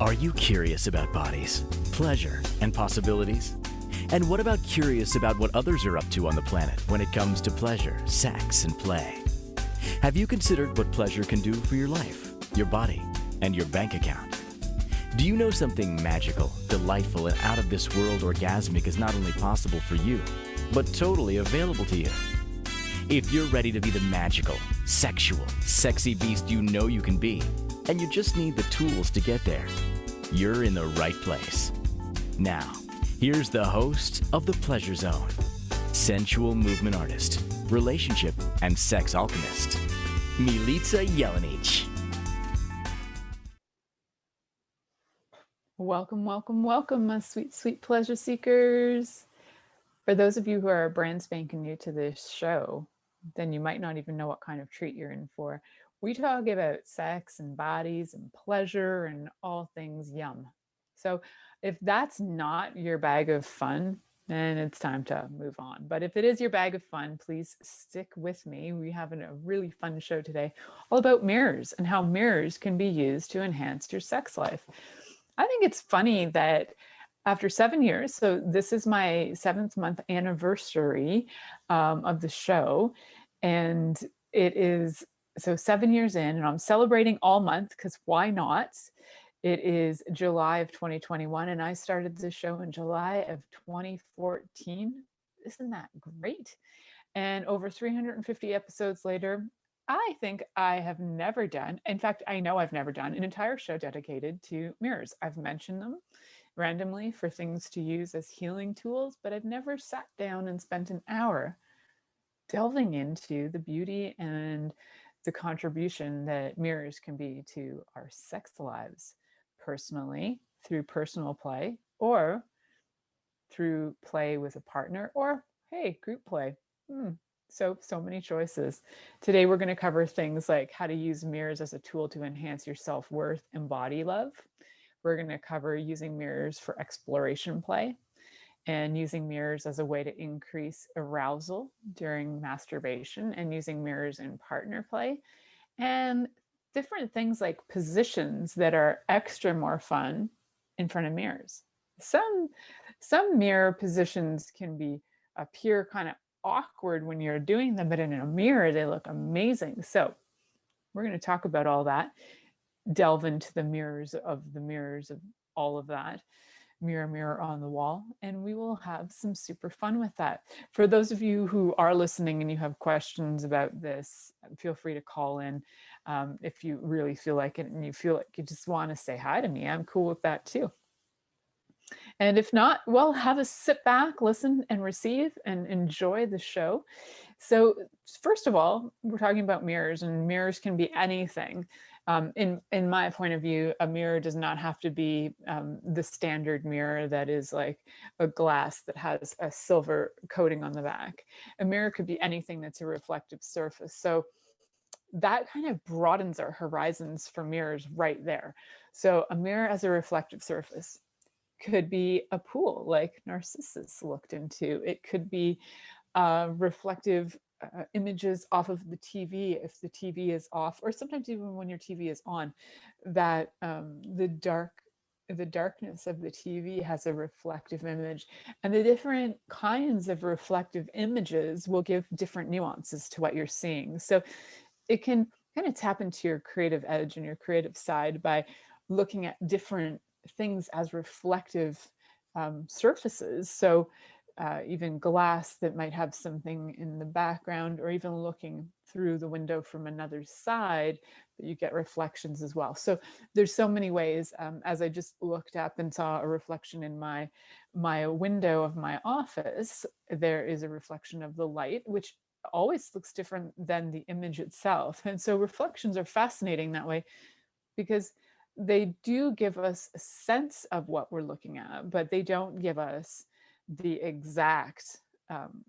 Are you curious about bodies, pleasure, and possibilities? And what about curious about what others are up to on the planet when it comes to pleasure, sex, and play? Have you considered what pleasure can do for your life, your body, and your bank account? Do you know something magical, delightful, and out of this world orgasmic is not only possible for you, but totally available to you? If you're ready to be the magical, sexual, sexy beast you know you can be, and you just need the tools to get there, you're in the right place. Now, here's the host of The Pleasure Zone, sensual movement artist, relationship and sex alchemist, Milica Jelenic. Welcome, welcome, welcome, my sweet, sweet pleasure seekers. For those of you who are brand spanking new to this show, then you might not even know what kind of treat you're in for. We talk about sex and bodies and pleasure and all things yum. So if that's not your bag of fun, then it's time to move on. But if it is your bag of fun, please stick with me. We're having a really fun show today, all about mirrors and how mirrors can be used to enhance your sex life. I think it's funny that after 7 years, so this is my 7th month anniversary of the show, and it is so 7 years in, and I'm celebrating all month because why not? It is July of 2021, and I started the show in July of 2014. Isn't that great? And over 350 episodes later, I think I have never done, in fact, I know I've never done an entire show dedicated to mirrors. I've mentioned them randomly for things to use as healing tools, but I've never sat down and spent an hour delving into the beauty and the contribution that mirrors can be to our sex lives, personally, through personal play, or through play with a partner, or hey, group play. So many choices. Today, we're going to cover things like how to use mirrors as a tool to enhance your self-worth and body love. We're going to cover using mirrors for exploration play and using mirrors as a way to increase arousal during masturbation and using mirrors in partner play and different things like positions that are extra more fun in front of mirrors. Some mirror positions can appear kind of awkward when you're doing them, but in a mirror, they look amazing. So we're going to talk about all that, delve into the mirrors of all of that, mirror on the wall, and we will have some super fun with that. For those of you who are listening and you have questions about this, feel free to call in if you really feel like it and you feel like you just want to say hi to me. I'm cool with that too. And if not, well, have a sit back, listen, and receive and enjoy the show. So first of all, we're talking about mirrors, and mirrors can be anything. In my point of view, a mirror does not have to be the standard mirror that is like a glass that has a silver coating on the back. A mirror could be anything that's a reflective surface. So that kind of broadens our horizons for mirrors right there. So a mirror as a reflective surface could be a pool like Narcissus looked into. It could be reflective images off of the TV if the TV is off, or sometimes even when your TV is on, that the darkness of the TV has a reflective image, and the different kinds of reflective images will give different nuances to what you're seeing. So it can kind of tap into your creative edge and your creative side by looking at different things as reflective surfaces. So even glass that might have something in the background, or even looking through the window from another side, that you get reflections as well. So there's so many ways. As I just looked up and saw a reflection in my window of my office, there is a reflection of the light, which always looks different than the image itself. And so reflections are fascinating that way, because they do give us a sense of what we're looking at, but they don't give us the exact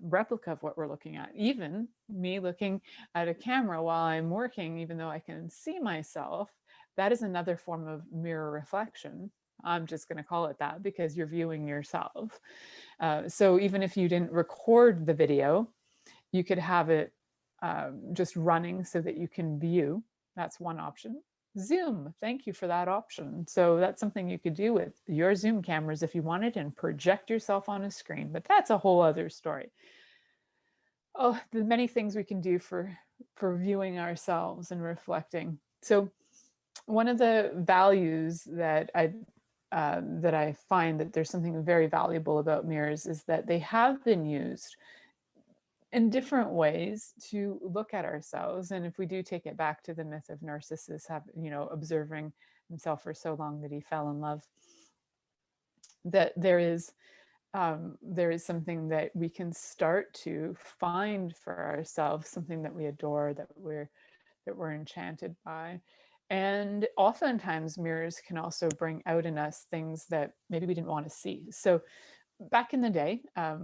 replica of what we're looking at. Even me looking at a camera while I'm working, even though I can see myself, that is another form of mirror reflection. I'm just going to call it that because you're viewing yourself. So even if you didn't record the video, you could have it just running so that you can view. That's one option. Zoom, thank you for that option. So that's something you could do with your Zoom cameras if you wanted and project yourself on a screen, but that's a whole other story. Oh, the many things we can do for viewing ourselves and reflecting. So one of the values that I find that there's something very valuable about mirrors is that they have been used in different ways to look at ourselves. And if we do take it back to the myth of Narcissus, observing himself for so long that he fell in love, that there is something that we can start to find for ourselves, something that we adore, that we're enchanted by. And oftentimes mirrors can also bring out in us things that maybe we didn't want to see. So back in the day, I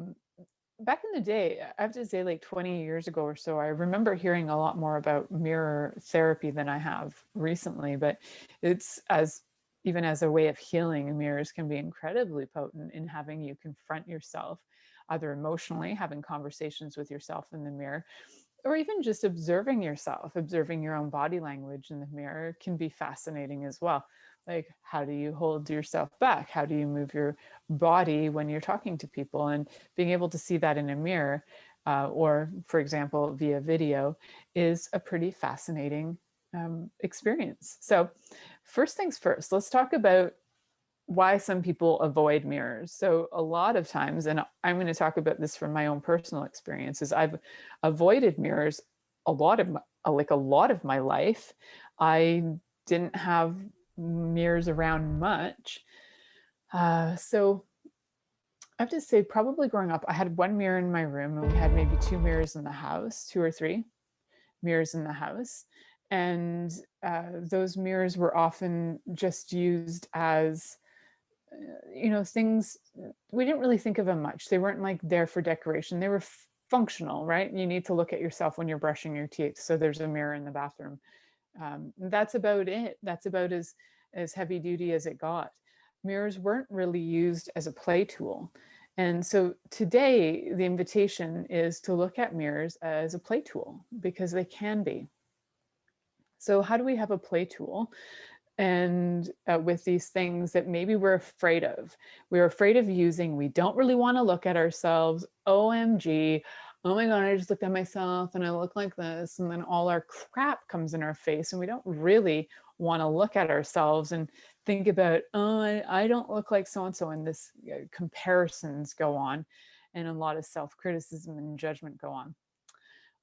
have to say, like 20 years ago or so, I remember hearing a lot more about mirror therapy than I have recently, but it's as even as a way of healing, mirrors can be incredibly potent in having you confront yourself, either emotionally, having conversations with yourself in the mirror, or even just observing yourself, observing your own body language in the mirror can be fascinating as well. Like, how do you hold yourself back? How do you move your body when you're talking to people? And being able to see that in a mirror, or for example, via video, is a pretty fascinating experience. So, first things first, let's talk about why some people avoid mirrors. So a lot of times, and I'm going to talk about this from my own personal experiences, I've avoided mirrors a lot of my life. I didn't have mirrors around much. So I have to say, probably growing up, I had one mirror in my room, and we had maybe two mirrors in the house, two or three mirrors in the house. And those mirrors were often just used as things we didn't really think of them much. They weren't like there for decoration. They were functional, right? You need to look at yourself when you're brushing your teeth, so there's a mirror in the bathroom. That's about it. That's about as heavy duty as it got. Mirrors weren't really used as a play tool. And so today the invitation is to look at mirrors as a play tool, because they can be. So how do we have a play tool and with these things that maybe we're afraid of? We're afraid of using. We don't really want to look at ourselves. OMG. Oh my God, I just looked at myself and I look like this. And then all our crap comes in our face. And we don't really want to look at ourselves and think about, oh, I don't look like so-and-so. And this comparisons go on. And a lot of self-criticism and judgment go on.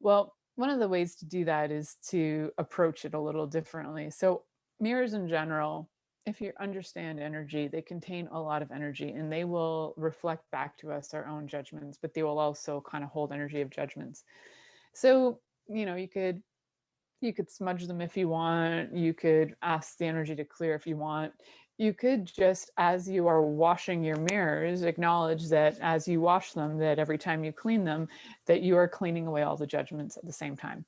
Well, one of the ways to do that is to approach it a little differently. So mirrors in general, if you understand energy, they contain a lot of energy, and they will reflect back to us our own judgments, but they will also kind of hold energy of judgments. So, you could smudge them if you want. You could ask the energy to clear if you want. You could just, as you are washing your mirrors, acknowledge that as you wash them, that every time you clean them, that you are cleaning away all the judgments at the same time.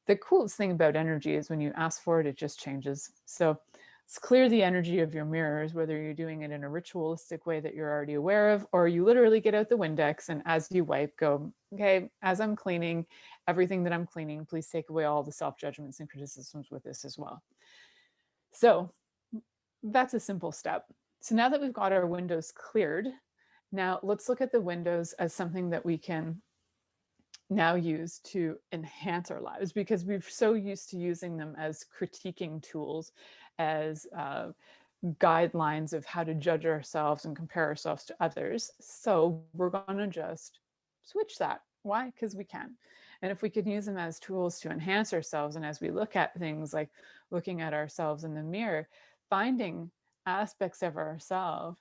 The coolest thing about energy is when you ask for it, it just changes. So let's clear the energy of your mirrors, whether you're doing it in a ritualistic way that you're already aware of, or you literally get out the Windex and as you wipe, go, okay, as I'm cleaning everything that I'm cleaning, please take away all the self-judgments and criticisms with this as well. So that's a simple step. So now that we've got our windows cleared, now let's look at the windows as something that we can now use to enhance our lives, because we're so used to using them as critiquing tools, as guidelines of how to judge ourselves and compare ourselves to others. So we're going to just switch that. Why? Because we can. And if we could use them as tools to enhance ourselves, and as we look at things like looking at ourselves in the mirror, finding aspects of ourselves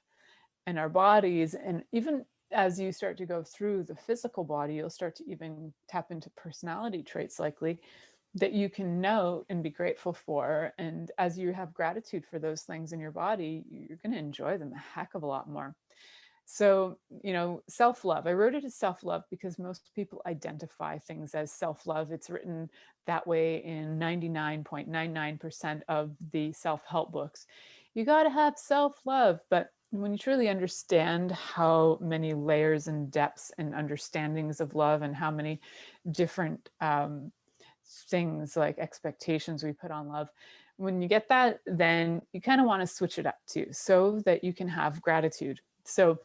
and our bodies, and even as you start to go through the physical body, you'll start to even tap into personality traits likely that you can note and be grateful for. And as you have gratitude for those things in your body, you're going to enjoy them a heck of a lot more. So, self-love. I wrote it as self-love because most people identify things as self-love. It's written that way in 99.99% of the self-help books. You got to have self-love, but when you truly understand how many layers and depths and understandings of love, and how many different things like expectations we put on love, When you get that, then you kind of want to switch it up too, so that you can have gratitude. So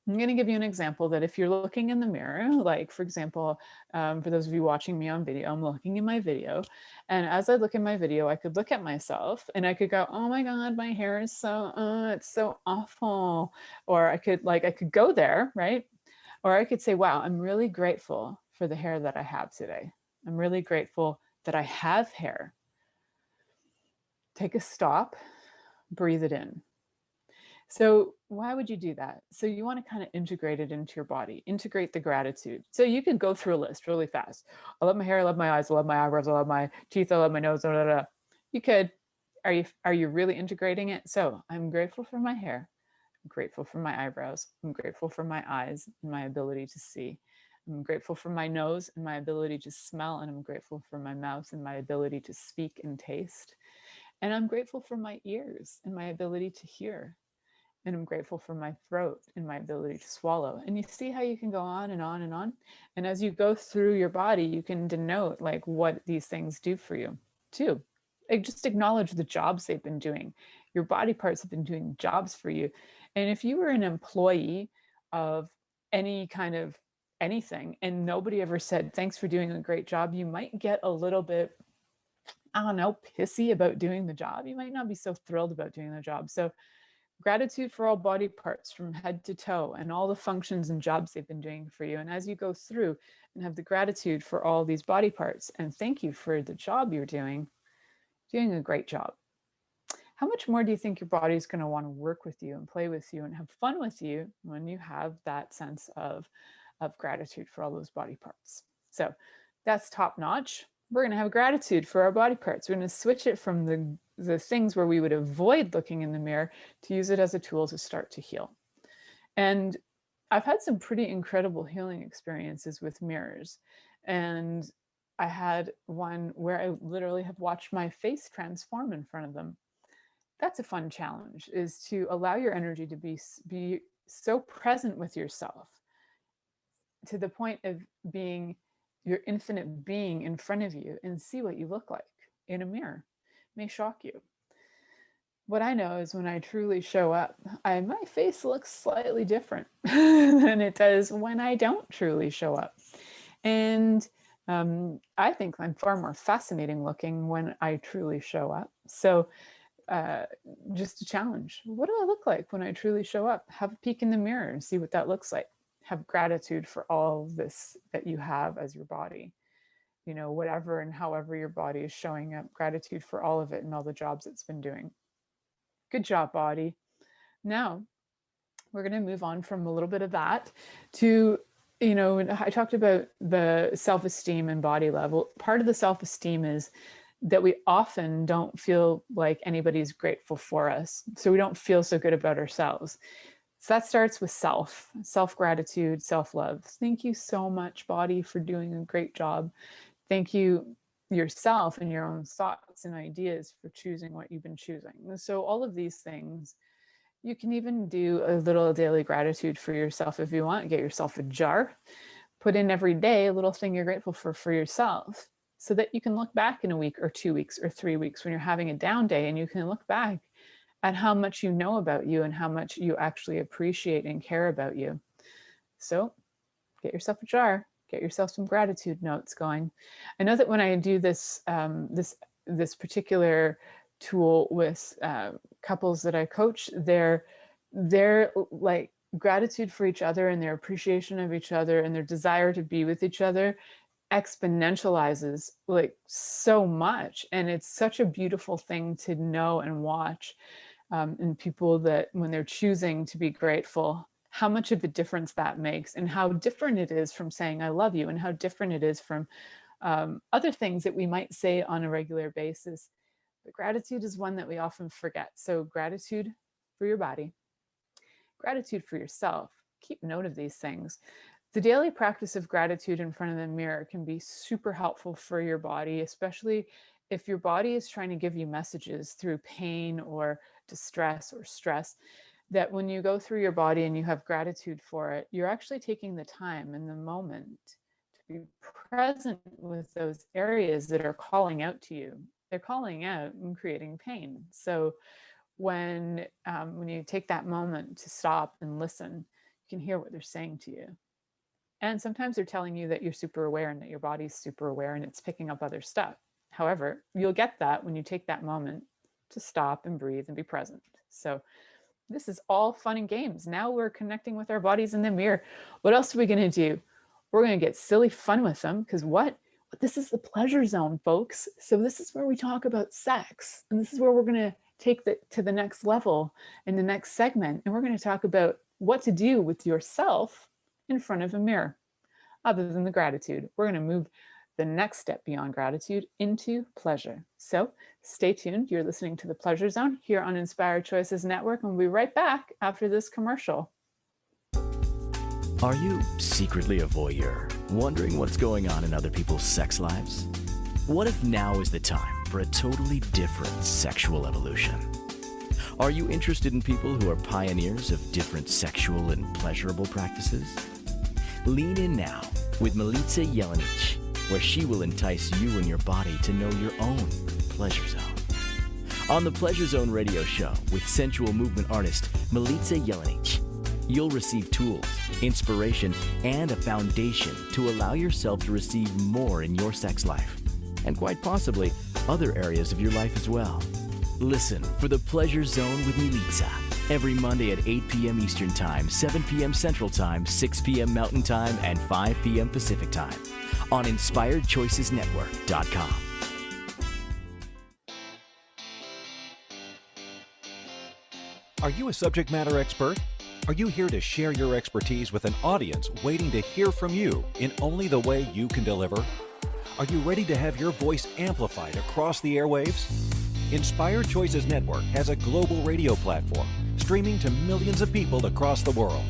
I'm going to give you an example that if you're looking in the mirror, like for example, for those of you watching me on video, I'm looking in my video. And as I look in my video, I could look at myself and I could go, oh my God, my hair is so, it's so awful. Or I could go there, right? Or I could say, wow, I'm really grateful for the hair that I have today. I'm really grateful that I have hair. Take a stop, breathe it in. So why would you do that? So you want to kind of integrate it into your body, integrate the gratitude. So you could go through a list really fast. I love my hair, I love my eyes, I love my eyebrows, I love my teeth, I love my nose, blah, blah, blah. You could, are you really integrating it? So I'm grateful for my hair. I'm grateful for my eyebrows. I'm grateful for my eyes and my ability to see. I'm grateful for my nose and my ability to smell. And I'm grateful for my mouth and my ability to speak and taste. And I'm grateful for my ears and my ability to hear. And I'm grateful for my throat and my ability to swallow. And you see how you can go on and on and on. And as you go through your body, you can denote like what these things do for you too. Like just acknowledge the jobs they've been doing. Your body parts have been doing jobs for you. And if you were an employee of any kind of anything and nobody ever said, thanks for doing a great job, you might get a little bit, I don't know, pissy about doing the job. You might not be so thrilled about doing the job. So gratitude for all body parts from head to toe and all the functions and jobs they've been doing for you. And as you go through and have the gratitude for all these body parts and thank you for the job you're doing a great job. How much more do you think your body is going to want to work with you and play with you and have fun with you when you have that sense of gratitude for all those body parts? So that's top notch. We're going to have gratitude for our body parts. We're going to switch it from the things where we would avoid looking in the mirror to use it as a tool to start to heal. And I've had some pretty incredible healing experiences with mirrors. And I had one where I literally have watched my face transform in front of them. That's a fun challenge, is to allow your energy to be so present with yourself to the point of being your infinite being in front of you and see what you look like in a mirror. It may shock you. What I know is when I truly show up, my face looks slightly different than it does when I don't truly show up. And I think I'm far more fascinating looking when I truly show up. So just a challenge. What do I look like when I truly show up? Have a peek in the mirror and see what that looks like. Have gratitude for all this that you have as your body. You know, whatever and however your body is showing up, gratitude for all of it and all the jobs it's been doing. Good job, body. Now, we're going to move on from a little bit of that to, you know, I talked about the self-esteem and body level. Part of the self-esteem is that we often don't feel like anybody's grateful for us. So we don't feel so good about ourselves. So that starts with self-gratitude, self-love. Thank you so much, body, for doing a great job. Thank you yourself and your own thoughts and ideas for choosing what you've been choosing. So all of these things, you can even do a little daily gratitude for yourself if you want. Get yourself a jar, put in every day a little thing you're grateful for yourself, so that you can look back in a week or 2 weeks or 3 weeks when you're having a down day and you can look back at how much you know about you and how much you actually appreciate and care about you. So get yourself a jar, get yourself some gratitude notes going. I know that when I do this this particular tool with couples that I coach, they're like gratitude for each other and their appreciation of each other and their desire to be with each other exponentializes like so much. And it's such a beautiful thing to know and watch in people that when they're choosing to be grateful, how much of a difference that makes and how different it is from saying I love you and how different it is from other things that we might say on a regular basis. But gratitude is one that we often forget. So gratitude for your body, gratitude for yourself. Keep note of these things. The daily practice of gratitude in front of the mirror can be super helpful for your body, especially if your body is trying to give you messages through pain or distress or stress, that when you go through your body and you have gratitude for it, you're actually taking the time and the moment to be present with those areas that are calling out to you they're calling out and creating pain. So when you take that moment to stop and listen, you can hear what they're saying to you. And sometimes they're telling you that you're super aware and that your body's super aware and it's picking up other stuff. However, you'll get that when you take that moment to stop and breathe and be present. So this is all fun and games. Now we're connecting with our bodies in the mirror. What else are we going to do? We're going to get silly fun with them because what? This is the pleasure zone, folks. So this is where we talk about sex. And this is where we're going to take it to the next level in the next segment. And we're going to talk about what to do with yourself in front of a mirror. Other than the gratitude, we're going to move the next step beyond gratitude into pleasure. So stay tuned. You're listening to the Pleasure Zone here on Inspired Choices Network, and we'll be right back after this commercial. Are you secretly a voyeur, wondering what's going on in other people's sex lives? What if now is the time for a totally different sexual evolution? Are you interested in people who are pioneers of different sexual and pleasurable practices? Lean in now with Milica Jelenic, where she will entice you and your body to know your own pleasure zone. On the Pleasure Zone radio show with sensual movement artist Milica Jelenic, you'll receive tools, inspiration, and a foundation to allow yourself to receive more in your sex life, and quite possibly other areas of your life as well. Listen for the Pleasure Zone with Milica every Monday at 8 p.m. Eastern Time, 7 p.m. Central Time, 6 p.m. Mountain Time, and 5 p.m. Pacific Time on InspiredChoicesNetwork.com. Are you a subject matter expert? Are you here to share your expertise with an audience waiting to hear from you in only the way you can deliver? Are you ready to have your voice amplified across the airwaves? Inspired Choices Network has a global radio platform streaming to millions of people across the world.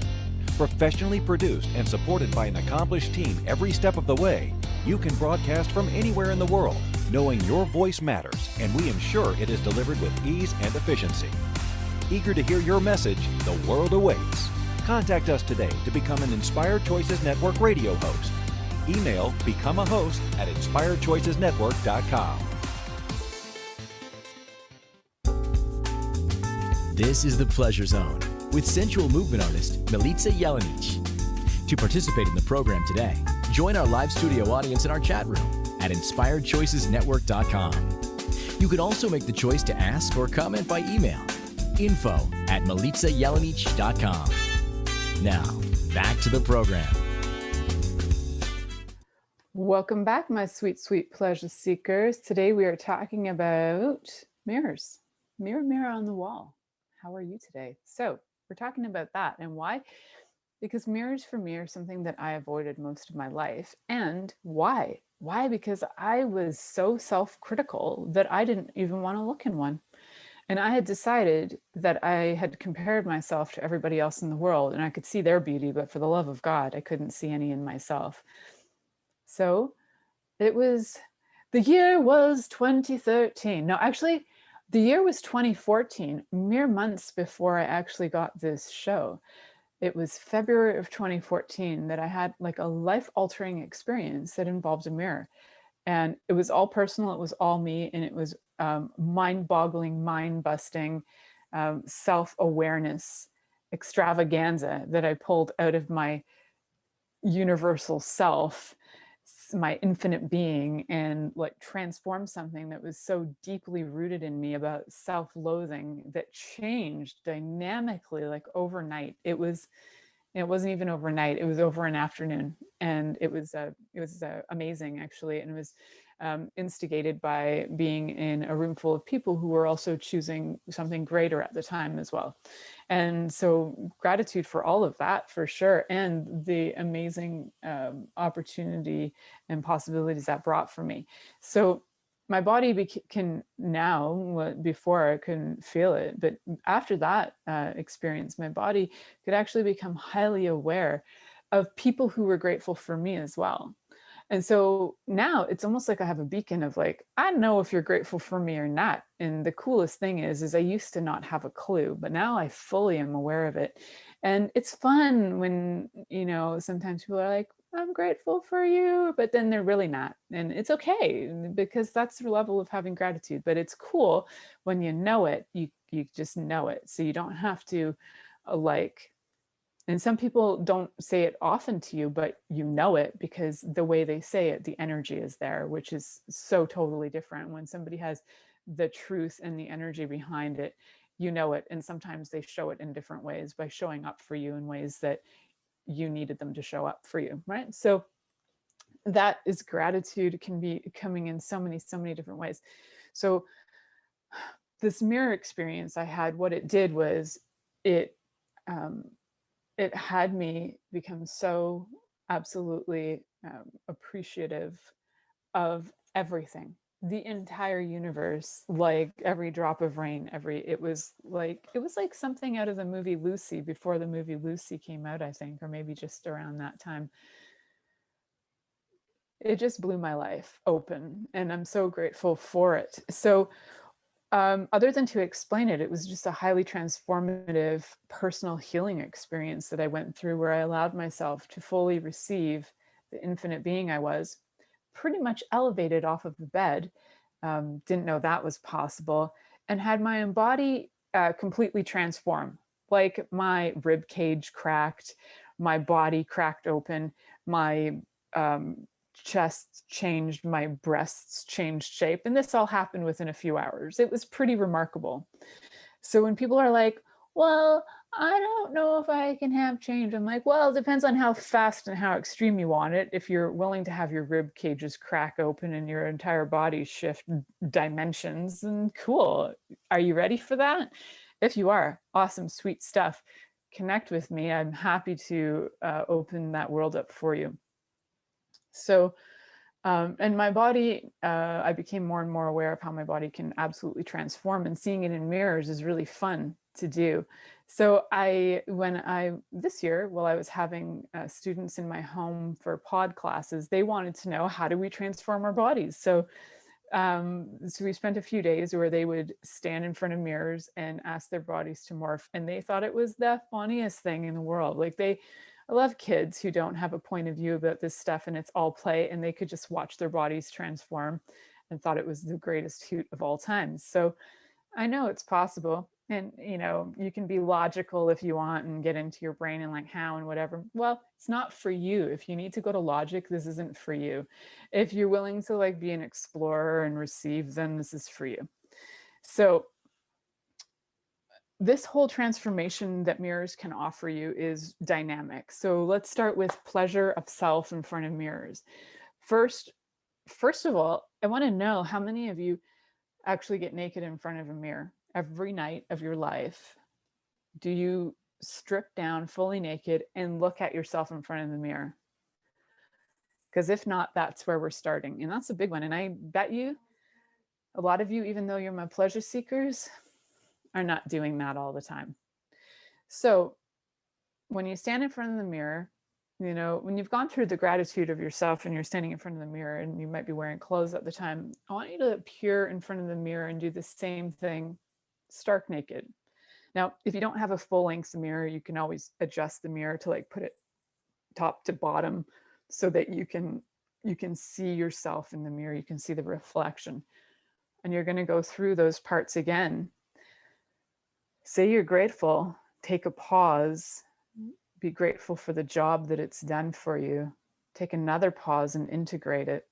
Professionally produced and supported by an accomplished team every step of the way, you can broadcast from anywhere in the world, knowing your voice matters, and we ensure it is delivered with ease and efficiency. Eager to hear your message, the world awaits. Contact us today to become an Inspired Choices Network radio host. Email become a host at inspiredchoicesnetwork.com. This is the Pleasure Zone with sensual movement artist Milica Jelenic. To participate in the program today, join our live studio audience in our chat room at inspiredchoicesnetwork.com. You can also make the choice to ask or comment by email, info@milicajelenic.com. Now, back to the program. Welcome back, my sweet, sweet pleasure seekers. Today we are talking about mirrors. Mirror, mirror on the wall. How are you today? So we're talking about that. And why? Because mirrors for me are something that I avoided most of my life. And why? Why? Because I was so self-critical that I didn't even want to look in one. And I had decided that I had compared myself to everybody else in the world and I could see their beauty, but for the love of God, I couldn't see any in myself. So the year was 2013. No, actually, the year was 2014, mere months before I actually got this show. It was February of 2014 that I had like a life-altering experience that involved a mirror. And it was all personal, it was all me, and it was mind-boggling, mind-busting, self-awareness extravaganza that I pulled out of my universal self, my infinite being, and like transformed something that was so deeply rooted in me about self-loathing that changed dynamically like overnight. It wasn't even overnight, it was over an afternoon, and it was amazing actually. And it was instigated by being in a room full of people who were also choosing something greater at the time as well. And so gratitude for all of that for sure, and the amazing opportunity and possibilities that brought for me. So my body can now, before I couldn't feel it, but after that experience, my body could actually become highly aware of people who were grateful for me as well. And so now it's almost like I have a beacon of like, I know if you're grateful for me or not. And the coolest thing is I used to not have a clue, but now I fully am aware of it. And it's fun when, sometimes people are like, I'm grateful for you, but then they're really not. And it's okay because that's the level of having gratitude. But it's cool when you know it, you just know it. So you don't have to like, and some people don't say it often to you, but you know it because the way they say it, the energy is there, which is so totally different. When somebody has the truth and the energy behind it, you know it. And sometimes they show it in different ways by showing up for you in ways that you needed them to show up for you, right? So that is gratitude. It can be coming in so many different ways. So this mirror experience I had, what it did was it um, it had me become so absolutely appreciative of everything, the entire universe, like every drop of rain, every it was like something out of the movie Lucy, before the movie Lucy came out, I think, or maybe just around that time. It just blew my life open, and I'm so grateful for it. So other than to explain it, it was just a highly transformative personal healing experience that I went through, where I allowed myself to fully receive the infinite being I was, pretty much elevated off of the bed. Didn't know that was possible, and had my body completely transform. Like my rib cage cracked, my body cracked open, my chest changed, my breasts changed shape. And this all happened within a few hours. It was pretty remarkable. So when people are like, well, I don't know if I can have change, I'm like, well, it depends on how fast and how extreme you want it. If you're willing to have your rib cages crack open and your entire body shift dimensions, then cool. Are you ready for that? If you are, awesome, sweet stuff. Connect with me. I'm happy to open that world up for you. So, and my body, I became more and more aware of how my body can absolutely transform, and seeing it in mirrors is really fun to do. So this year, while I was having students in my home for pod classes, they wanted to know, how do we transform our bodies? So we spent a few days where they would stand in front of mirrors and ask their bodies to morph, and they thought it was the funniest thing in the world. I love kids who don't have a point of view about this stuff, and it's all play, and they could just watch their bodies transform and thought it was the greatest hoot of all time. So I know it's possible. And you can be logical if you want and get into your brain and like how and whatever. Well, it's not for you. If you need to go to logic, this isn't for you. If you're willing to like be an explorer and receive, then this is for you. So this whole transformation that mirrors can offer you is dynamic. So let's start with pleasure of self in front of mirrors. First of all, I want to know how many of you actually get naked in front of a mirror every night of your life. Do you strip down fully naked and look at yourself in front of the mirror? Because if not, that's where we're starting. And that's a big one. And I bet you a lot of you, even though you're my pleasure seekers, are not doing that all the time. So when you stand in front of the mirror, when you've gone through the gratitude of yourself and you're standing in front of the mirror and you might be wearing clothes at the time, I want you to appear in front of the mirror and do the same thing, stark naked. Now, if you don't have a full length mirror, you can always adjust the mirror to like put it top to bottom so that you can see yourself in the mirror, you can see the reflection. And you're going to go through those parts again. Say you're grateful, take a pause, be grateful for the job that it's done for you. Take another pause and integrate it.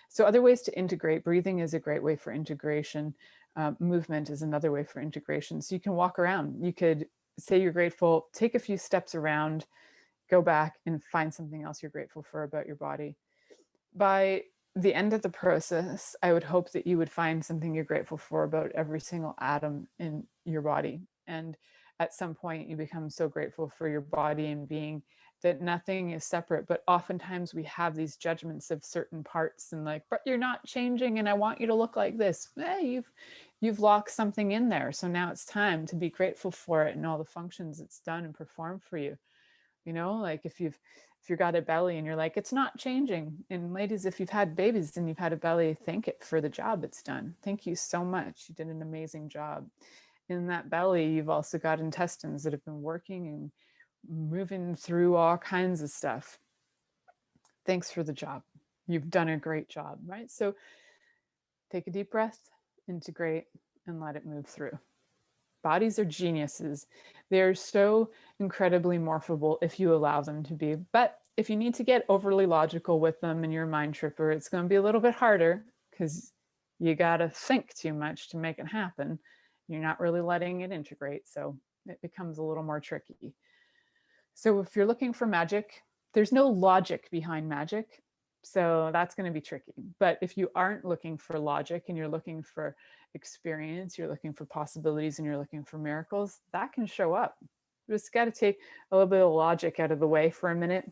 So other ways to integrate, breathing is a great way for integration. Movement is another way for integration. So you can walk around. You could say you're grateful, take a few steps around, go back and find something else you're grateful for about your body. By the end of the process, I would hope that you would find something you're grateful for about every single atom in your body. And at some point, you become so grateful for your body and being that nothing is separate. But oftentimes we have these judgments of certain parts and like, but you're not changing and I want you to look like this. You've locked something in there. So now it's time to be grateful for it and all the functions it's done and performed for you. Like if you've got a belly and you're like, it's not changing. And ladies, if you've had babies and you've had a belly, thank it for the job it's done. Thank you so much. You did an amazing job. In that belly, you've also got intestines that have been working and moving through all kinds of stuff. Thanks for the job. You've done a great job, right? So take a deep breath, integrate, and let it move through. Bodies are geniuses. They're so incredibly morphable if you allow them to be. But if you need to get overly logical with them and you're a mind tripper, it's going to be a little bit harder because you got to think too much to make it happen. You're not really letting it integrate. So it becomes a little more tricky. So if you're looking for magic, there's no logic behind magic. So that's going to be tricky. But if you aren't looking for logic and you're looking for experience, you're looking for possibilities, and you're looking for miracles, that can show up. You just got to take a little bit of logic out of the way for a minute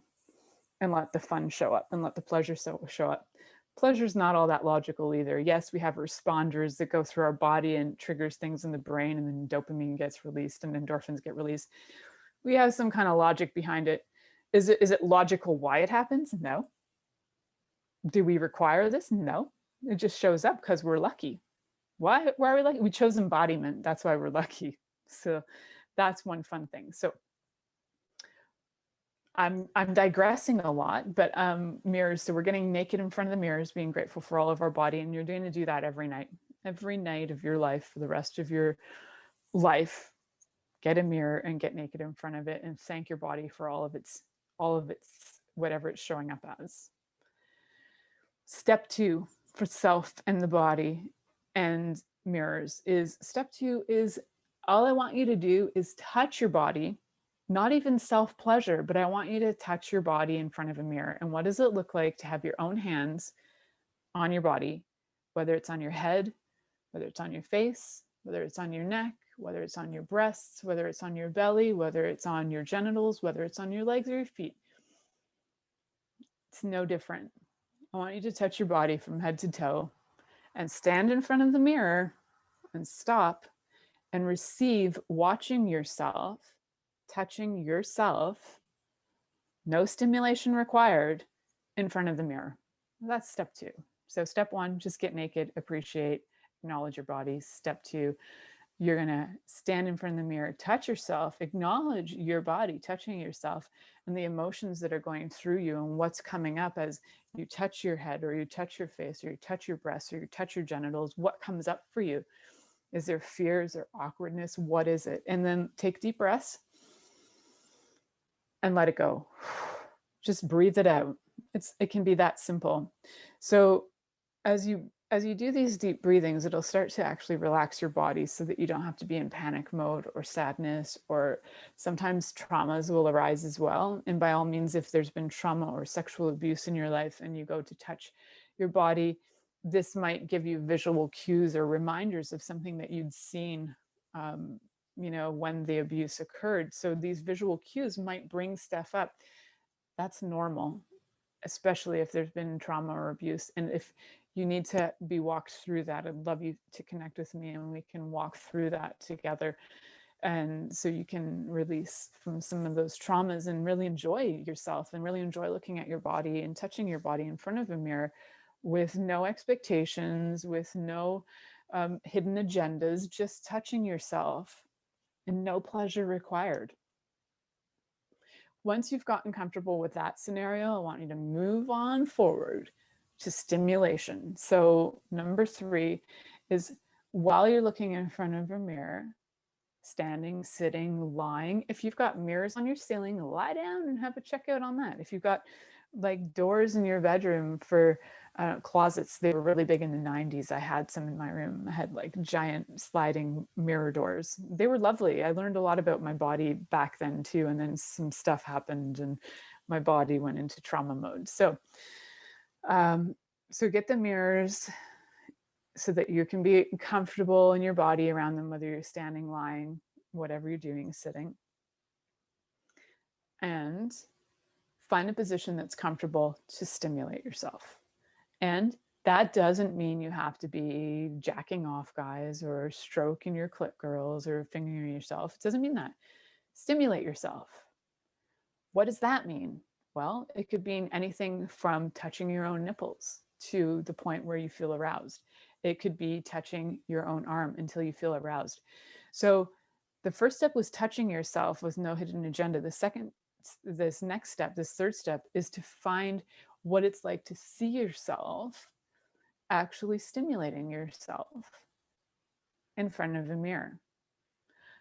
and let the fun show up and let the pleasure show up. Pleasure's not all that logical either. Yes, we have responders that go through our body and triggers things in the brain, and then dopamine gets released and endorphins get released. We have some kind of logic behind it. Is it logical why it happens? No. Do we require this? No. It just shows up because we're lucky. Why are we lucky? We chose embodiment. That's why we're lucky. So that's one fun thing. So I'm digressing a lot, but mirrors. So we're getting naked in front of the mirrors, being grateful for all of our body, and you're going to do that every night of your life for the rest of your life. Get a mirror and get naked in front of it and thank your body for all of its whatever it's showing up as. Step 2 for self and the body and mirrors is step 2 is all I want you to do is touch your body, not even self-pleasure, but I want you to touch your body in front of a mirror. And what does it look like to have your own hands on your body, whether it's on your head, whether it's on your face, whether it's on your neck, whether it's on your breasts, whether it's on your belly, whether it's on your genitals, whether it's on your legs or your feet. It's no different. I want you to touch your body from head to toe and stand in front of the mirror and stop and receive watching yourself, touching yourself, no stimulation required in front of the mirror. That's step 2. So step 1, just get naked, appreciate, acknowledge your body. Step 2, you're going to stand in front of the mirror, touch yourself, acknowledge your body, touching yourself and the emotions that are going through you and what's coming up as you touch your head or you touch your face or you touch your breasts or you touch your genitals. What comes up for you? Is there fear? Is there awkwardness? What is it? And then take deep breaths and let it go. Just breathe it out. It can be that simple. So as you do these deep breathings, it'll start to actually relax your body so that you don't have to be in panic mode or sadness, or sometimes traumas will arise as well. And by all means, if there's been trauma or sexual abuse in your life and you go to touch your body, this might give you visual cues or reminders of something that you'd seen, when the abuse occurred. So these visual cues might bring stuff up. That's normal, especially if there's been trauma or abuse. And if you need to be walked through that, I'd love you to connect with me and we can walk through that together. And so you can release from some of those traumas and really enjoy yourself and really enjoy looking at your body and touching your body in front of a mirror with no expectations, with no hidden agendas, just touching yourself and no pleasure required. Once you've gotten comfortable with that scenario, I want you to move on forward to stimulation. So number 3 is while you're looking in front of a mirror, standing, sitting, lying. If you've got mirrors on your ceiling, lie down and have a checkout on that. If you've got like doors in your bedroom for closets, they were really big in the 90s. I had some in my room. I had like giant sliding mirror doors. They were lovely. I learned a lot about my body back then too. And then some stuff happened and my body went into trauma mode. So get the mirrors so that you can be comfortable in your body around them, whether you're standing, lying, whatever you're doing, sitting. And find a position that's comfortable to stimulate yourself. And that doesn't mean you have to be jacking off, guys, or stroking your clit, girls, or fingering yourself. It doesn't mean that. Stimulate yourself. What does that mean? Well, it could mean anything from touching your own nipples to the point where you feel aroused. It could be touching your own arm until you feel aroused. So the first step was touching yourself with no hidden agenda. This next step, this third step, is to find what it's like to see yourself actually stimulating yourself in front of a mirror.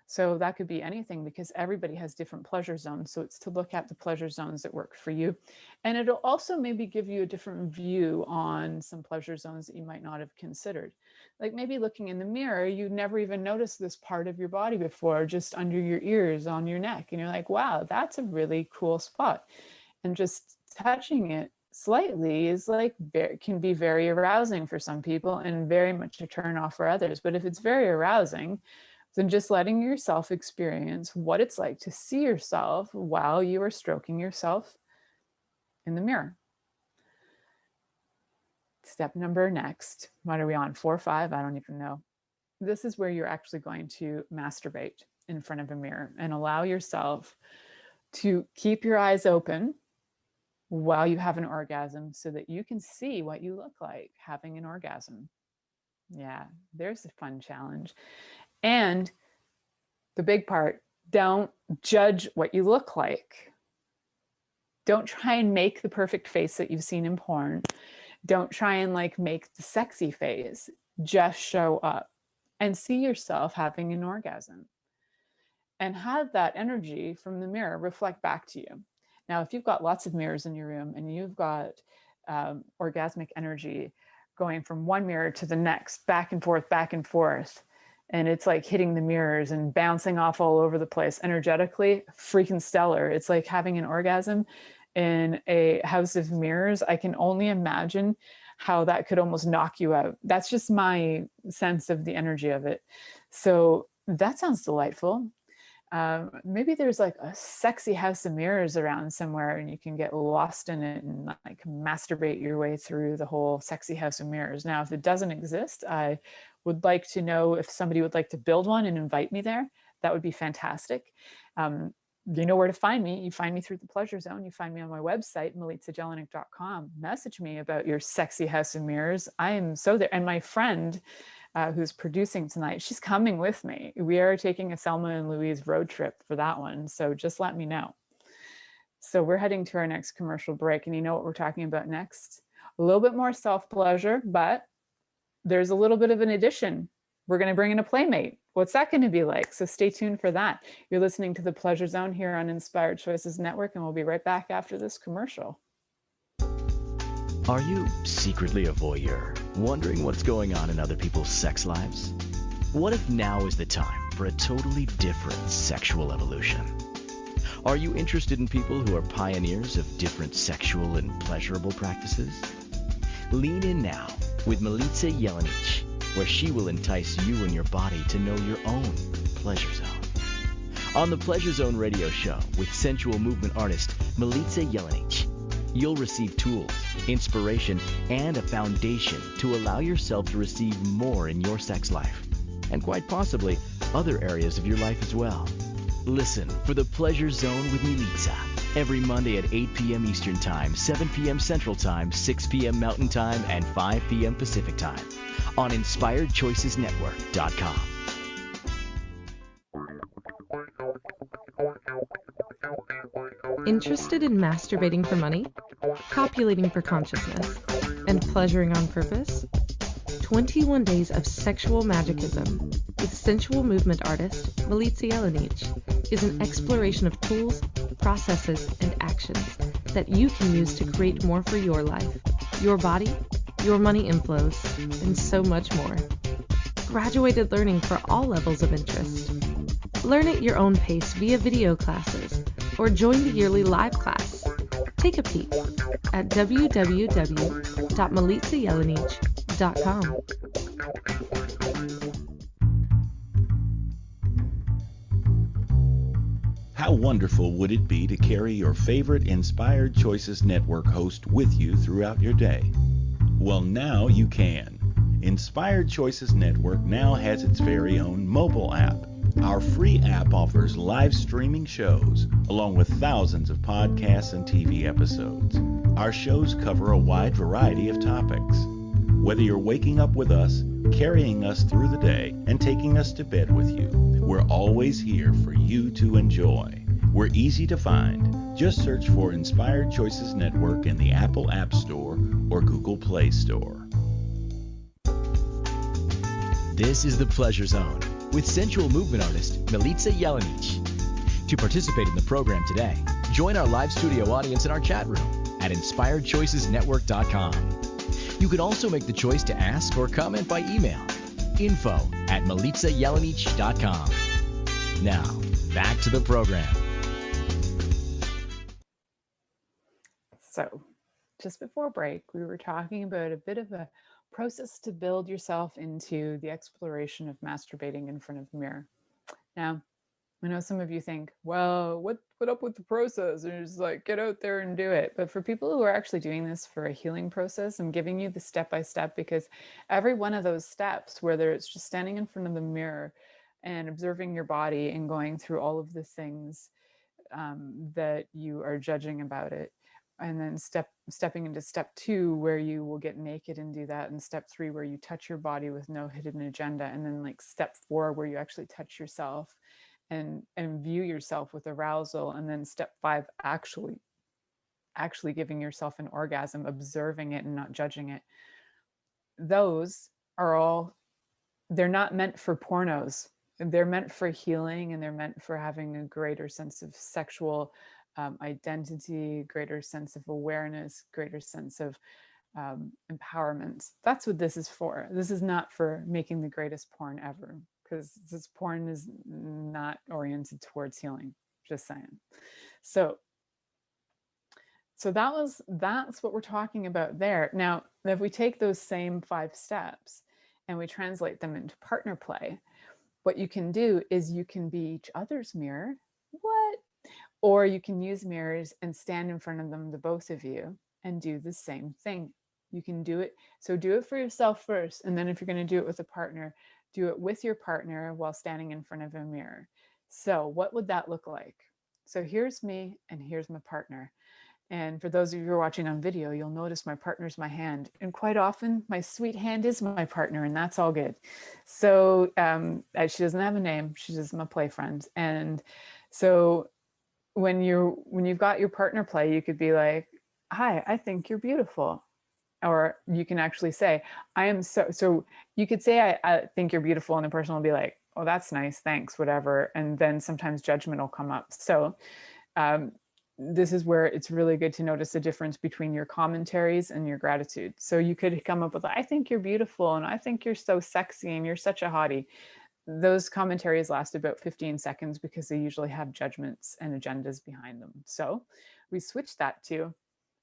So that could be anything, because everybody has different pleasure zones. So it's to look at the pleasure zones that work for you. And it'll also maybe give you a different view on some pleasure zones that you might not have considered. Like maybe looking in the mirror, you never even noticed this part of your body before, just under your ears, on your neck. And you're like, wow, that's a really cool spot. And just touching it slightly is like, can be very arousing for some people and very much a turn off for others. But if it's very arousing, then just letting yourself experience what it's like to see yourself while you are stroking yourself in the mirror. Step number next, what are we on? 4 or 5? I don't even know. This is where you're actually going to masturbate in front of a mirror and allow yourself to keep your eyes open while you have an orgasm so that you can see what you look like having an orgasm. Yeah, there's a fun challenge. And the big part, don't judge what you look like. Don't try and make the perfect face that you've seen in porn. Don't try and like make the sexy face. Just show up and see yourself having an orgasm. And have that energy from the mirror reflect back to you. Now, if you've got lots of mirrors in your room and you've got orgasmic energy going from one mirror to the next, back and forth, and it's like hitting the mirrors and bouncing off all over the place energetically, freaking stellar. It's like having an orgasm in a house of mirrors. I can only imagine how that could almost knock you out. That's just my sense of the energy of it. So that sounds delightful. Maybe there's like a sexy house of mirrors around somewhere and you can get lost in it and like masturbate your way through the whole sexy house of mirrors. Now, if it doesn't exist, I would like to know if somebody would like to build one and invite me there. That would be fantastic. You know where to find me. You find me through the Pleasure Zone. You find me on my website, milicajelenic.com. Message me about your sexy house of mirrors. I am so there. And my friend who's producing tonight, she's coming with me. We are taking a Selma and Louise road trip for that one. So just let me know. So we're heading to our next commercial break. And you know what we're talking about next? A little bit more self-pleasure, but there's a little bit of an addition. We're going to bring in a playmate. What's that going to be like? So stay tuned for that. You're listening to the Pleasure Zone here on Inspired Choices Network, and we'll be right back after this commercial. Are you secretly a voyeur, wondering what's going on in other people's sex lives? What if now is the time for a totally different sexual evolution? Are you interested in people who are pioneers of different sexual and pleasurable practices? Lean in now with Milica Jelenic, where she will entice you and your body to know your own pleasure zone. On the Pleasure Zone radio show with sensual movement artist Milica Jelenic, you'll receive tools, inspiration, and a foundation to allow yourself to receive more in your sex life, and quite possibly other areas of your life as well. Listen for the Pleasure Zone with Milica every Monday at 8 p.m. Eastern Time, 7 p.m. Central Time, 6 p.m. Mountain Time, and 5 p.m. Pacific Time on InspiredChoicesNetwork.com. Interested in masturbating for money, copulating for consciousness, and pleasuring on purpose? 21 Days of Sexual Magicism with sensual movement artist Milica Jelenic is an exploration of tools, processes, and actions that you can use to create more for your life, your body, your money inflows, and so much more. Graduated learning for all levels of interest. Learn at your own pace via video classes or join the yearly live class. Take a peek at www.milicajelenic.com. How wonderful would it be to carry your favorite Inspired Choices Network host with you throughout your day? Well, now you can. Inspired Choices Network now has its very own mobile app. Our free app offers live streaming shows, along with thousands of podcasts and TV episodes. Our shows cover a wide variety of topics. Whether you're waking up with us, carrying us through the day, and taking us to bed with you, we're always here for you to enjoy. We're easy to find. Just search for Inspired Choices Network in the Apple App Store or Google Play Store. This is the Pleasure Zone with sensual movement artist Milica Jelenic. To participate in the program today, join our live studio audience in our chat room at inspiredchoicesnetwork.com. You can also make the choice to ask or comment by email, info@milicajelenic.com. Now, back to the program. So, just before break, we were talking about a bit of a process to build yourself into the exploration of masturbating in front of a mirror. Now, I know some of you think, well, what up with the process? And just like, get out there and do it. But for people who are actually doing this for a healing process, I'm giving you the step-by-step, because every one of those steps, whether it's just standing in front of the mirror and observing your body and going through all of the things that you are judging about it, and then stepping into step 2, where you will get naked and do that, and step 3, where you touch your body with no hidden agenda, and then like step 4, where you actually touch yourself and view yourself with arousal, and then step 5, actually giving yourself an orgasm, observing it and not judging it. Those are all, they're not meant for pornos. They're meant for healing, and they're meant for having a greater sense of sexual identity, greater sense of awareness, greater sense of empowerment. That's what this is for. This is not for making the greatest porn ever, because this porn is not oriented towards healing. Just saying. So that's what we're talking about there. Now, if we take those same 5 steps and we translate them into partner play, what you can do is you can be each other's mirror. What? Or you can use mirrors and stand in front of them, the both of you, and do the same thing. You can do it. So do it for yourself first. And then if you're going to do it with a partner, do it with your partner while standing in front of a mirror. So what would that look like? So here's me and here's my partner. And for those of you who are watching on video, you'll notice my partner's my hand. And quite often my sweet hand is my partner, and that's all good. So she doesn't have a name. She's just my play friend. And so when you've got your partner play, you could be like, hi, I think you're beautiful. Or you can actually say, I am so you could say, I think you're beautiful. And the person will be like, oh, that's nice. Thanks, whatever. And then sometimes judgment will come up. So this is where it's really good to notice the difference between your commentaries and your gratitude. So you could come up with, I think you're beautiful. And I think you're so sexy and you're such a hottie. Those commentaries last about 15 seconds because they usually have judgments and agendas behind them. So we switch that to,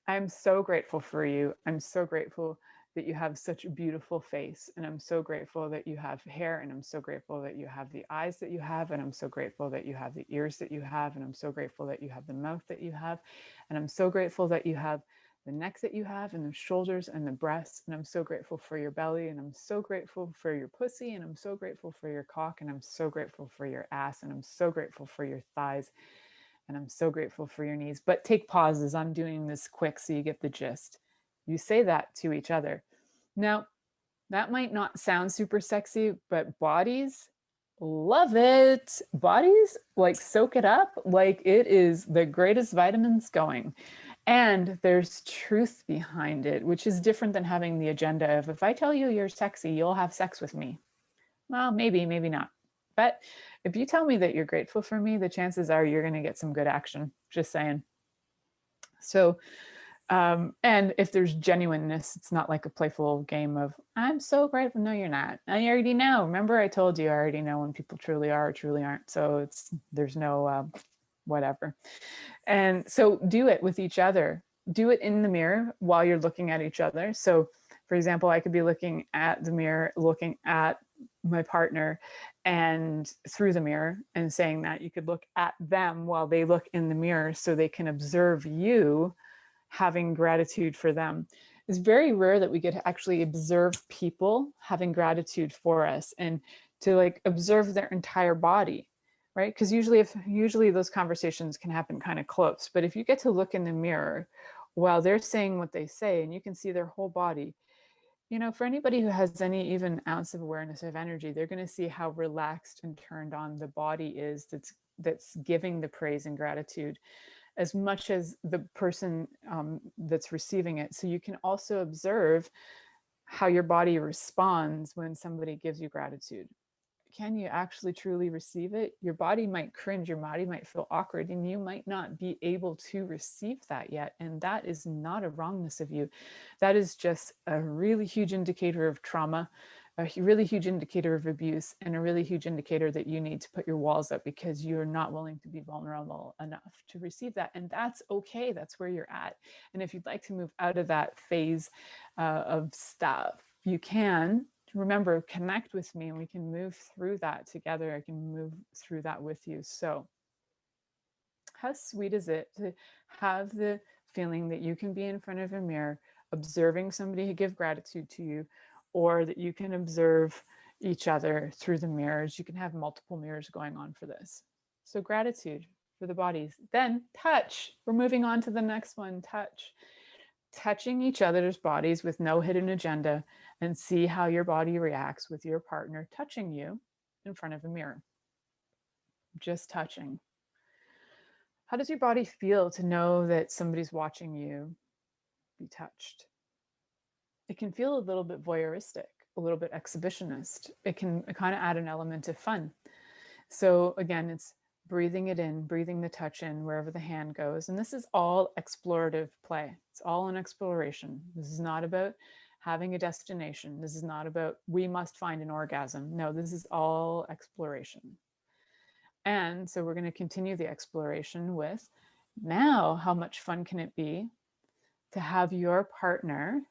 I'm so grateful for you. I'm so grateful that you have such a beautiful face. And I'm so grateful that you have hair. And I'm so grateful that you have the eyes that you have. And I'm so grateful that you have the ears that you have. And I'm so grateful that you have the mouth that you have. And I'm so grateful that you have the neck that you have, and the shoulders and the breasts. And I'm so grateful for your belly. And I'm so grateful for your pussy. And I'm so grateful for your cock. And I'm so grateful for your ass. And I'm so grateful for your thighs. And I'm so grateful for your knees. But take pauses. I'm doing this quick so you get the gist. You say that to each other. Now, that might not sound super sexy, but bodies love it. Bodies like soak it up like it is the greatest vitamins going. And there's truth behind it, which is different than having the agenda of, if I tell you you're sexy, you'll have sex with me. Well, maybe, maybe not. But if you tell me that you're grateful for me, the chances are you're going to get some good action. Just saying. So, and if there's genuineness, it's not like a playful game of, I'm so grateful. No, you're not. I already know. Remember, I told you I already know when people truly are or truly aren't. So there's no whatever. And so do it with each other. Do it in the mirror while you're looking at each other. So for example, I could be looking at the mirror, looking at my partner and through the mirror and saying that. You could look at them while they look in the mirror so they can observe you having gratitude for them. It's very rare that we get to actually observe people having gratitude for us and to like observe their entire body, right? Because usually those conversations can happen kind of close, but if you get to look in the mirror while they're saying what they say and you can see their whole body, For anybody who has any even ounce of awareness of energy, they're going to see how relaxed and turned on the body is that's giving the praise and gratitude as much as the person that's receiving it. So you can also observe how your body responds when somebody gives you gratitude. Can you actually truly receive it? Your body might cringe, your body might feel awkward, and you might not be able to receive that yet. And that is not a wrongness of you. That is just a really huge indicator of trauma, a really huge indicator of abuse, and a really huge indicator that you need to put your walls up because you're not willing to be vulnerable enough to receive that. And that's okay. That's where you're at. And if you'd like to move out of that phase of stuff, you can. Remember, connect with me and we can move through that together. I can move through that with you. So how sweet is it to have the feeling that you can be in front of a mirror observing somebody who give gratitude to you, or that you can observe each other through the mirrors. You can have multiple mirrors going on for this. So gratitude for the bodies. Then touch. We're moving on to the next one, touch. Touching each other's bodies with no hidden agenda, and see how your body reacts with your partner touching you in front of a mirror. Just touching. How does your body feel to know that somebody's watching you be touched? It can feel a little bit voyeuristic, a little bit exhibitionist. It can kind of add an element of fun. So again, it's breathing it in, breathing the touch in wherever the hand goes. And this is all explorative play. It's all an exploration. This is not about having a destination. This is not about, we must find an orgasm. No, this is all exploration. And so we're going to continue the exploration with, now, how much fun can it be to have your partner?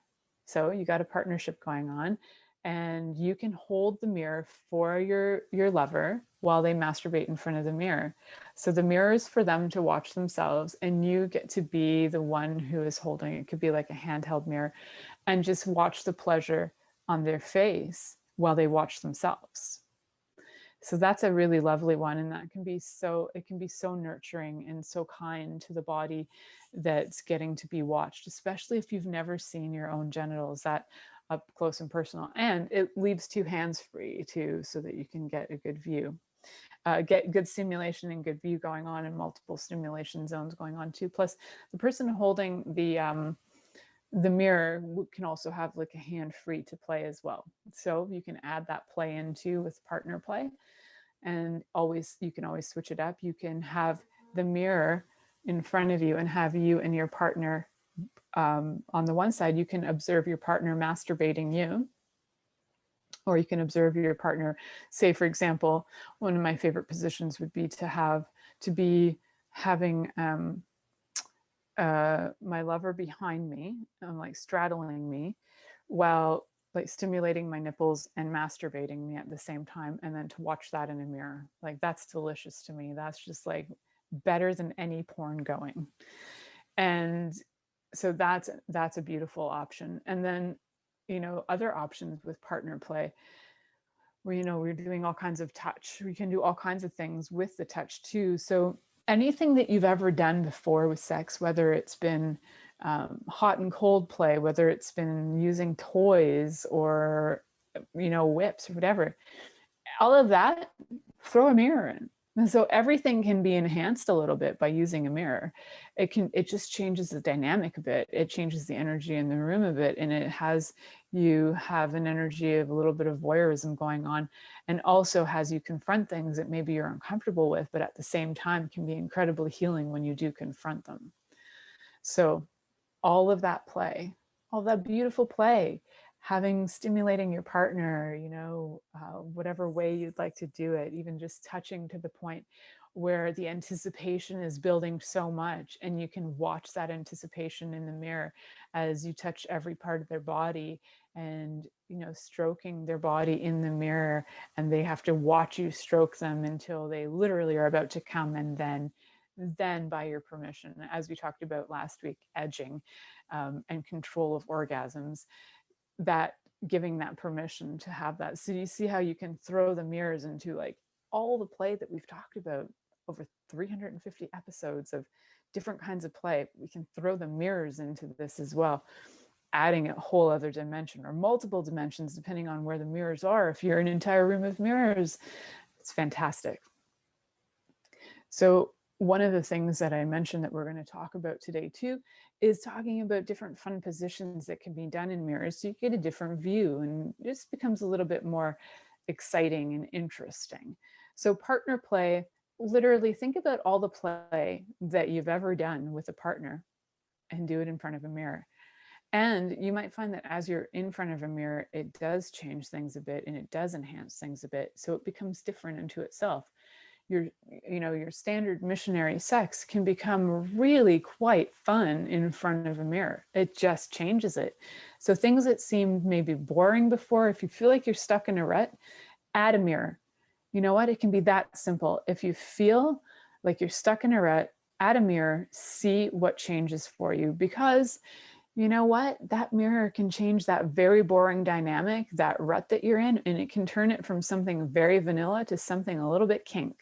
So you got a partnership going on, and you can hold the mirror for your lover while they masturbate in front of the mirror. So the mirror is for them to watch themselves, and you get to be the one who is holding it. It could be like a handheld mirror, and just watch the pleasure on their face while they watch themselves. So that's a really lovely one, and that can be so nurturing and so kind to the body that's getting to be watched, especially if you've never seen your own genitals that up close and personal. And it leaves two hands free too, so that you can get a good view, get good stimulation and good view going on, and multiple stimulation zones going on too. Plus, the person holding the mirror can also have like a hand free to play as well. So you can add that play into with partner play, and you can always switch it up. You can have the mirror in front of you and have you and your partner on the one side. You can observe your partner masturbating you, or you can observe your partner. Say, for example, one of my favorite positions would be to be having my lover behind me, like straddling me, while like stimulating my nipples and masturbating me at the same time, and then to watch that in a mirror. Like, that's delicious to me. That's just like better than any porn going. And so that's a beautiful option. And then, other options with partner play, where we're doing all kinds of touch. We can do all kinds of things with the touch too. So anything that you've ever done before with sex, whether it's been hot and cold play, whether it's been using toys or whips or whatever, all of that, throw a mirror in. And so everything can be enhanced a little bit by using a mirror. It just changes the dynamic a bit. It changes the energy in the room a bit, and you have an energy of a little bit of voyeurism going on, and also has you confront things that maybe you're uncomfortable with, but at the same time can be incredibly healing when you do confront them. So all of that play, all that beautiful play, stimulating your partner, whatever way you'd like to do it, even just touching to the point where the anticipation is building so much, and you can watch that anticipation in the mirror as you touch every part of their body, and stroking their body in the mirror, and they have to watch you stroke them until they literally are about to come, and then by your permission, as we talked about last week, edging and control of orgasms, that giving that permission to have that. So you see how you can throw the mirrors into like all the play that we've talked about over 350 episodes of different kinds of play. We can throw the mirrors into this as well. adding a whole other dimension or multiple dimensions, depending on where the mirrors are. If you're an entire room of mirrors, it's fantastic. So one of the things that I mentioned that we're going to talk about today too is talking about different fun positions that can be done in mirrors so you get a different view, and this becomes a little bit more exciting and interesting. So partner play, literally think about all the play that you've ever done with a partner and do it in front of a mirror. And you might find that as you're in front of a mirror, it does change things a bit and it does enhance things a bit. So it becomes different into itself. Your standard missionary sex can become really quite fun in front of a mirror. It just changes it. So things that seemed maybe boring before, if you feel like you're stuck in a rut, add a mirror. You know what? It can be that simple. If you feel like you're stuck in a rut, add a mirror, see what changes for you, because you know what? That mirror can change that very boring dynamic, that rut that you're in, and it can turn it from something very vanilla to something a little bit kink.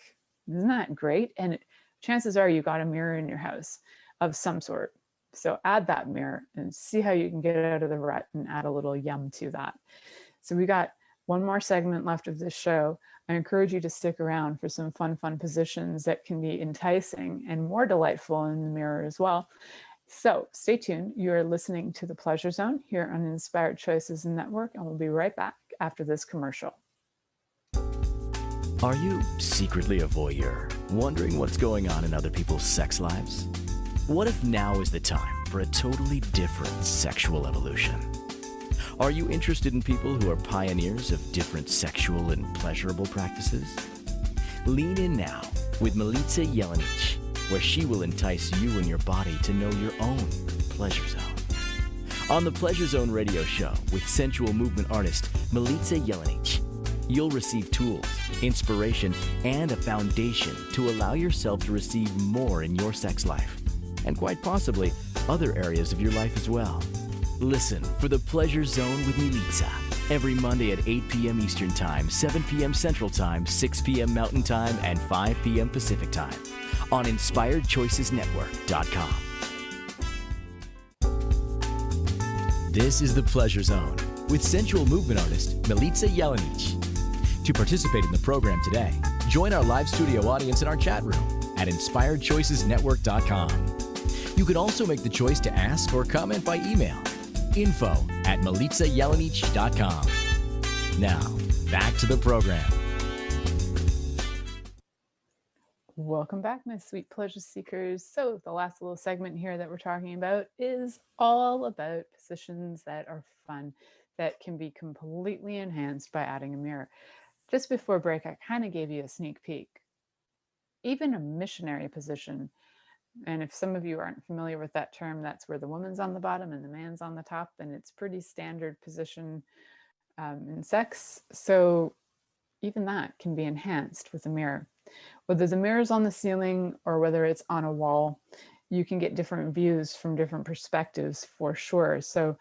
Isn't that great? And chances are you got a mirror in your house of some sort. So add that mirror and see how you can get out of the rut and add a little yum to that. So we got one more segment left of this show. I encourage you to stick around for some fun positions that can be enticing and more delightful in the mirror as well. So stay tuned. You're listening to The Pleasure Zone here on Inspired Choices Network, and we'll be right back after this commercial. Are you secretly a voyeur, wondering what's going on in other people's sex lives? What if now is the time for a totally different sexual evolution? Are you interested in people who are pioneers of different sexual and pleasurable practices? Lean in now with Milica Jelenic, where she will entice you and your body to know your own pleasure zone. On the Pleasure Zone radio show with sensual movement artist Milica Jelenic, you'll receive tools, inspiration, and a foundation to allow yourself to receive more in your sex life, and quite possibly other areas of your life as well. Listen for the Pleasure Zone with Milica every Monday at 8 p.m. Eastern Time, 7 p.m. Central Time, 6 p.m. Mountain Time, and 5 p.m. Pacific Time on InspiredChoicesNetwork.com. This is the Pleasure Zone with sensual movement artist Milica Jelenic. To participate in the program today, join our live studio audience in our chat room at InspiredChoicesNetwork.com. You can also make the choice to ask or comment by email, info@MilicaJelenic.com. Now, back to the program. Welcome back, my sweet pleasure seekers. So the last little segment here that we're talking about is all about positions that are fun, that can be completely enhanced by adding a mirror. Just before break, I kind of gave you a sneak peek. Even a missionary position, and if some of you aren't familiar with that term, that's where the woman's on the bottom and the man's on the top, and it's pretty standard position in sex. So even that can be enhanced with a mirror. Whether the mirror's on the ceiling or whether it's on a wall, you can get different views from different perspectives for sure. So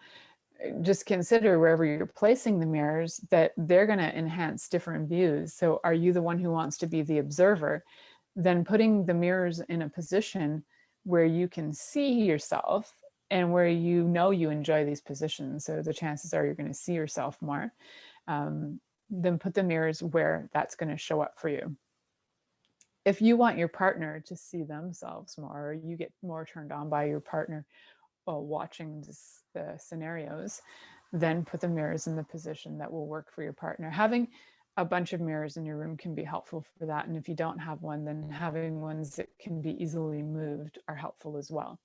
just consider wherever you're placing the mirrors that they're going to enhance different views. So are you the one who wants to be the observer? Then putting the mirrors in a position where you can see yourself and where you know you enjoy these positions. So the chances are you're going to see yourself more. Then put the mirrors where that's going to show up for you. If you want your partner to see themselves more, or you get more turned on by your partner while watching the scenarios, then put the mirrors in the position that will work for your partner. Having a bunch of mirrors in your room can be helpful for that. And if you don't have one, then having ones that can be easily moved are helpful as well.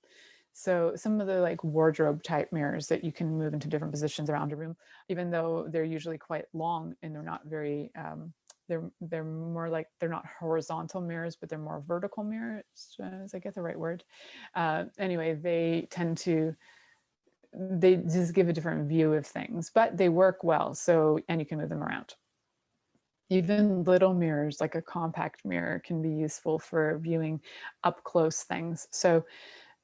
So some of the like wardrobe type mirrors that you can move into different positions around your room, even though they're usually quite long and they're not very, they're more like, they're not horizontal mirrors, but they're more vertical mirrors, as I get the right word. Anyway, they just give a different view of things, but they work well. So, and you can move them around. Even little mirrors, like a compact mirror, can be useful for viewing up close things. So,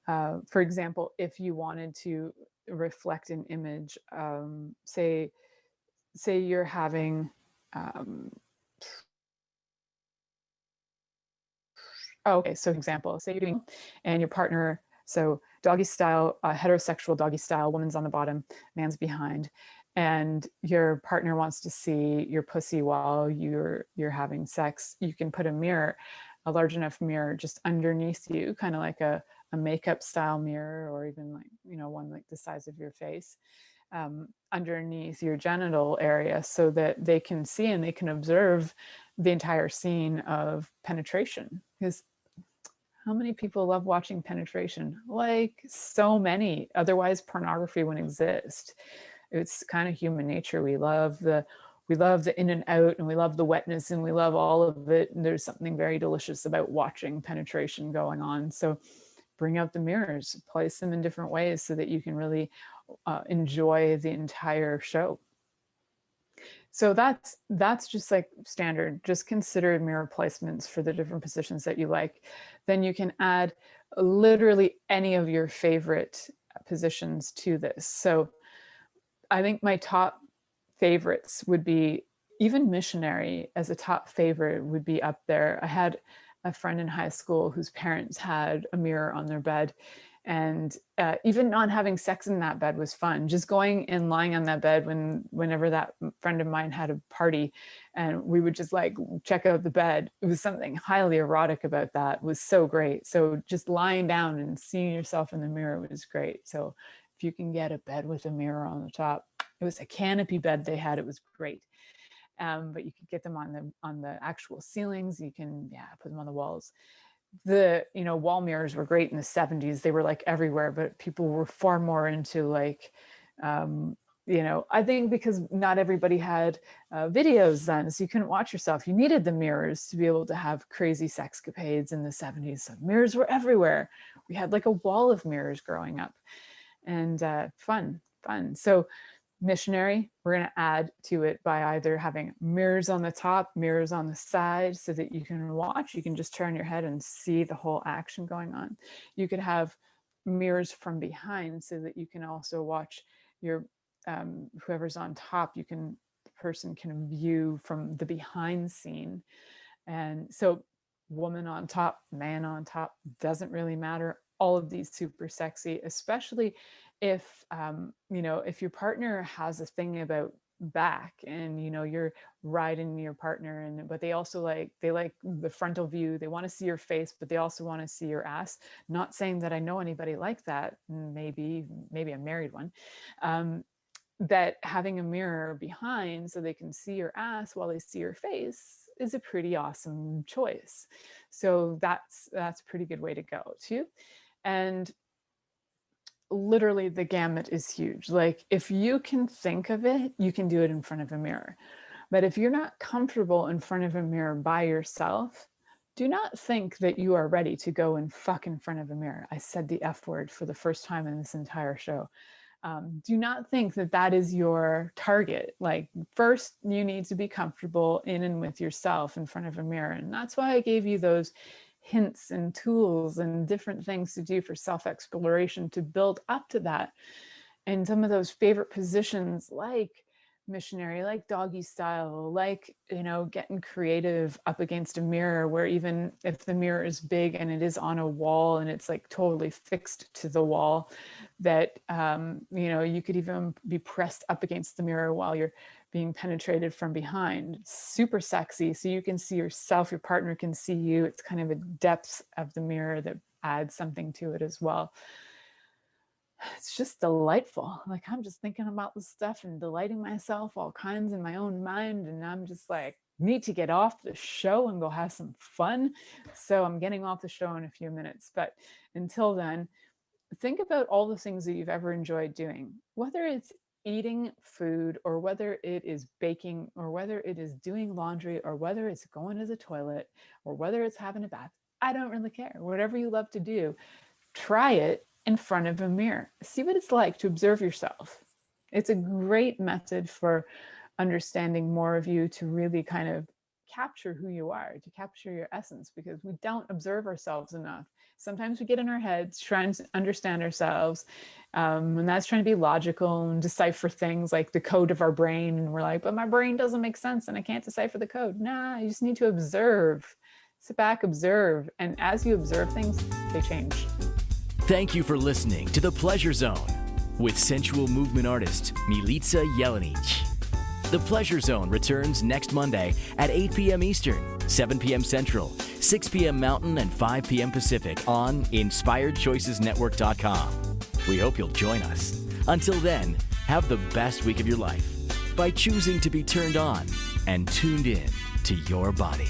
for example, if you wanted to reflect an image, say you're having, okay, so example, say you're doing, and your partner So doggy style, heterosexual doggy style, woman's on the bottom, man's behind, and your partner wants to see your pussy while you're having sex. You can put a mirror, a large enough mirror, just underneath you, kind of like a makeup style mirror, or even like, you know, one like the size of your face, underneath your genital area, so that they can see and they can observe the entire scene of penetration. Because how many people love watching penetration? Like so many. Otherwise, pornography wouldn't exist. It's kind of human nature. We love the in and out, and we love the wetness, and we love all of it. And there's something very delicious about watching penetration going on. So bring out the mirrors, place them in different ways so that you can really enjoy the entire show. So that's just like standard. Just consider mirror placements for the different positions that you like. Then you can add literally any of your favorite positions to this. So I think my top favorites would be, even missionary as a top favorite would be up there. I had a friend in high school whose parents had a mirror on their bed, and even not having sex in that bed was fun. Just going and lying on that bed whenever that friend of mine had a party, and we would just like check out the bed. It was something highly erotic about that. It was so great. So just lying down and seeing yourself in the mirror was great. So if you can get a bed with a mirror on the top, it was a canopy bed they had. It was great. But you could get them on the actual ceilings. You can, yeah, put them on the walls. The, you know, wall mirrors were great in the 70s. They were like everywhere, but people were far more into like, you know, I think because not everybody had videos then, so you couldn't watch yourself. You needed the mirrors to be able to have crazy sexcapades in the 70s. So mirrors were everywhere. We had like a wall of mirrors growing up, and fun. So missionary, we're going to add to it by either having mirrors on the top, mirrors on the side, so that you can watch. You can just turn your head and see the whole action going on. You could have mirrors from behind, so that you can also watch your whoever's on top. The person can view from the behind scene. And so woman on top, man on top, doesn't really matter. All of these super sexy, especially if you know, if your partner has a thing about back, and you know, you're riding your partner, and but they also like the frontal view. They want to see your face, but they also want to see your ass. Not saying that I know anybody like that. Maybe I married one. That having a mirror behind so they can see your ass while they see your face is a pretty awesome choice. So that's a pretty good way to go too. And literally the gamut is huge. Like if you can think of it, you can do it in front of a mirror. But if you're not comfortable in front of a mirror by yourself, do not think that you are ready to go and fuck in front of a mirror. I said the F word for the first time in this entire show. Do not think that that is your target. Like first you need to be comfortable in and with yourself in front of a mirror. And that's why I gave you those hints and tools and different things to do for self-exploration to build up to that. And some of those favorite positions like missionary, like doggy style, like, you know, getting creative up against a mirror, where even if the mirror is big and it is on a wall and it's like totally fixed to the wall, that you know, you could even be pressed up against the mirror while you're being penetrated from behind. Super sexy. So you can see yourself, your partner can see you. It's kind of a depth of the mirror that adds something to it as well. It's just delightful. Like I'm just thinking about the stuff and delighting myself all kinds in my own mind. And I'm just like, need to get off the show and go have some fun. So I'm getting off the show in a few minutes. But until then, think about all the things that you've ever enjoyed doing, whether it's eating food, or whether it is baking, or whether it is doing laundry, or whether it's going to the toilet, or whether it's having a bath. I don't really care. Whatever you love to do, try it in front of a mirror. See what it's like to observe yourself. It's a great method for understanding more of you, to really kind of capture who you are, to capture your essence, because we don't observe ourselves enough. Sometimes we get in our heads trying to understand ourselves, and that's trying to be logical and decipher things like the code of our brain. And we're like, but my brain doesn't make sense and I can't decipher the code. Nah, you just need to observe. Sit back, observe. And as you observe things, they change. Thank you for listening to The Pleasure Zone with sensual movement artist Milica Jelenic. The Pleasure Zone returns next Monday at 8 p.m. Eastern, 7 p.m. Central, 6 p.m. Mountain, and 5 p.m. Pacific on InspiredChoicesNetwork.com. We hope you'll join us. Until then, have the best week of your life by choosing to be turned on and tuned in to your body.